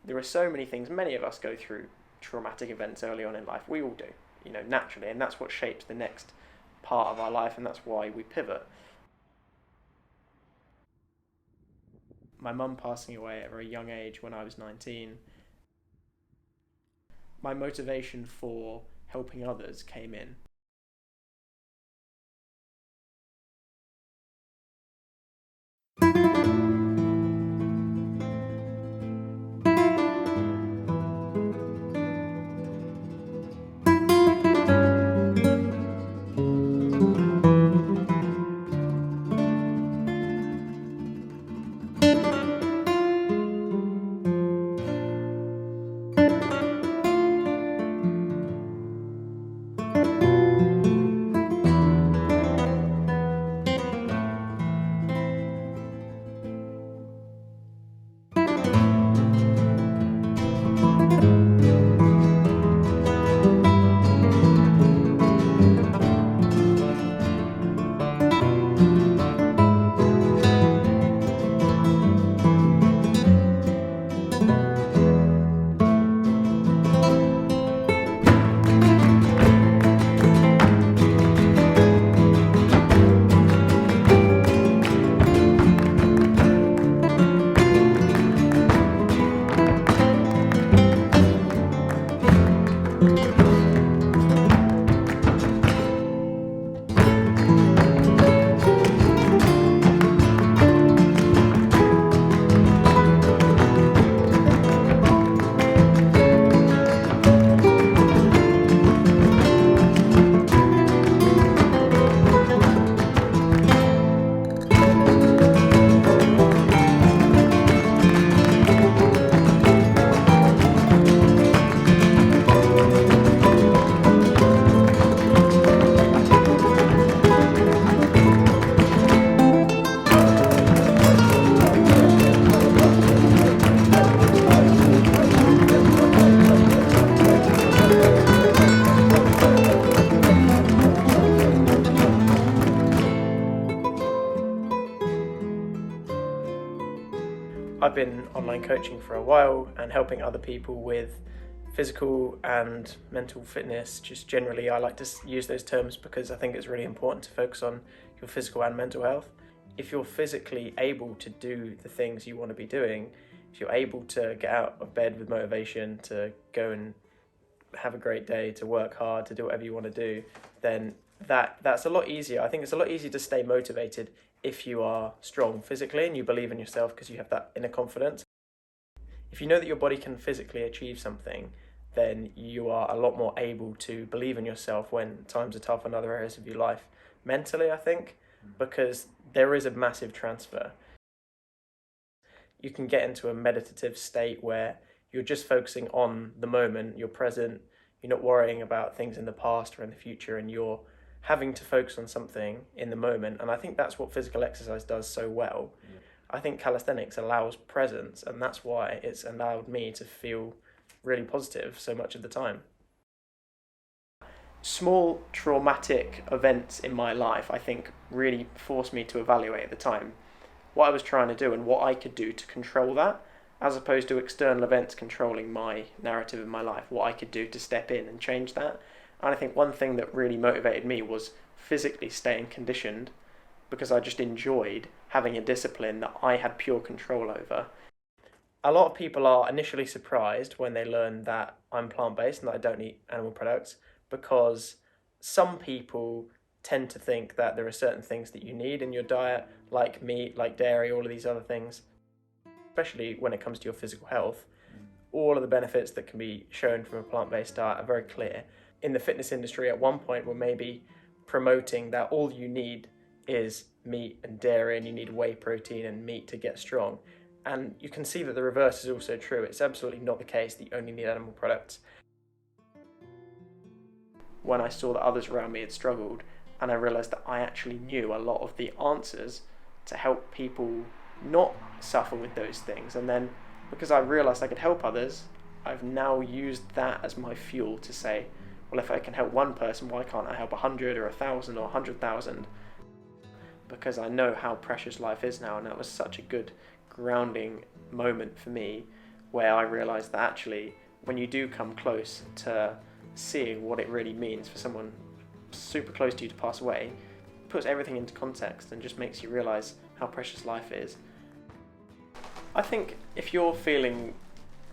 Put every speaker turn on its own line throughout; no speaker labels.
There are so many things, many of us go through traumatic events early on in life. We all do, naturally, and that's what shapes the next part of our life, and that's why we pivot. My mum passing away at a very young age when I was 19, my motivation for helping others came in. I've been online coaching for a while and helping other people with physical and mental fitness. Just generally, I like to use those terms because I think it's really important to focus on your physical and mental health. If you're physically able to do the things you want to be doing, if you're able to get out of bed with motivation, to go and have a great day, to work hard, to do whatever you want to do, then that's a lot easier. I think it's a lot easier to stay motivated if you are strong physically and you believe in yourself because you have that inner confidence. If you know that your body can physically achieve something, then you are a lot more able to believe in yourself when times are tough in other areas of your life. Mentally, I think, because there is a massive transfer. You can get into a meditative state where you're just focusing on the moment, you're present, you're not worrying about things in the past or in the future, and you're having to focus on something in the moment. And I think that's what physical exercise does so well. Yeah. I think calisthenics allows presence, and that's why it's allowed me to feel really positive so much of the time. Small traumatic events in my life, I think, really forced me to evaluate at the time what I was trying to do and what I could do to control that, as opposed to external events controlling my narrative in my life, what I could do to step in and change that. And I think one thing that really motivated me was physically staying conditioned, because I just enjoyed having a discipline that I had pure control over. A lot of people are initially surprised when they learn that I'm plant-based and that I don't eat animal products, because some people tend to think that there are certain things that you need in your diet, like meat, like dairy, all of these other things, especially when it comes to your physical health. All of the benefits that can be shown from a plant-based diet are very clear. In the fitness industry, at one point, we're maybe promoting that all you need is meat and dairy, and you need whey protein and meat to get strong. And you can see that the reverse is also true. It's absolutely not the case that you only need animal products. When I saw that others around me had struggled, and I realised that I actually knew a lot of the answers to help people not suffer with those things. And then, because I realised I could help others, I've now used that as my fuel to say, well, if I can help one person, why can't I help 100 or 1,000 or 100,000? Because I know how precious life is now, and that was such a good grounding moment for me where I realised that actually when you do come close to seeing what it really means for someone super close to you to pass away, it puts everything into context and just makes you realise how precious life is. I think if you're feeling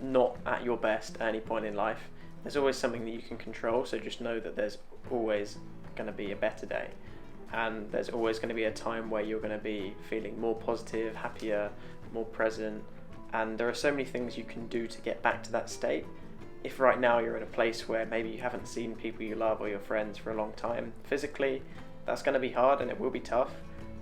not at your best at any point in life, there's always something that you can control, so just know that there's always going to be a better day, and there's always going to be a time where you're going to be feeling more positive, happier, more present, and there are so many things you can do to get back to that state. If right now you're in a place where maybe you haven't seen people you love or your friends for a long time physically, that's going to be hard and it will be tough,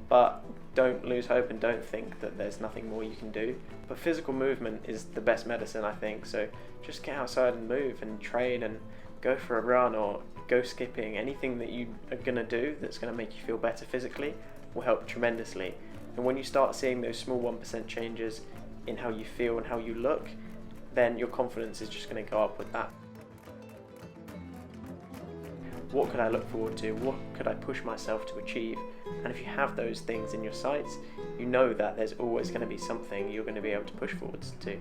but don't lose hope and don't think that there's nothing more you can do. But physical movement is the best medicine, I think, so just get outside and move and train and go for a run or go skipping. Anything that you are going to do that's going to make you feel better physically will help tremendously. And when you start seeing those small 1% changes in how you feel and how you look, then your confidence is just going to go up with that. What could I look forward to? What could I push myself to achieve? And if you have those things in your sights, you know that there's always going to be something you're going to be able to push forwards to.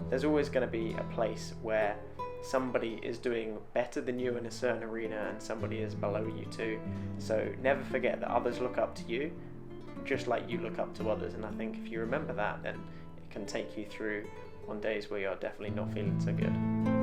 There's always going to be a place where somebody is doing better than you in a certain arena and somebody is below you too. So never forget that others look up to you just like you look up to others, and I think if you remember that, then it can take you through on days where you're definitely not feeling so good.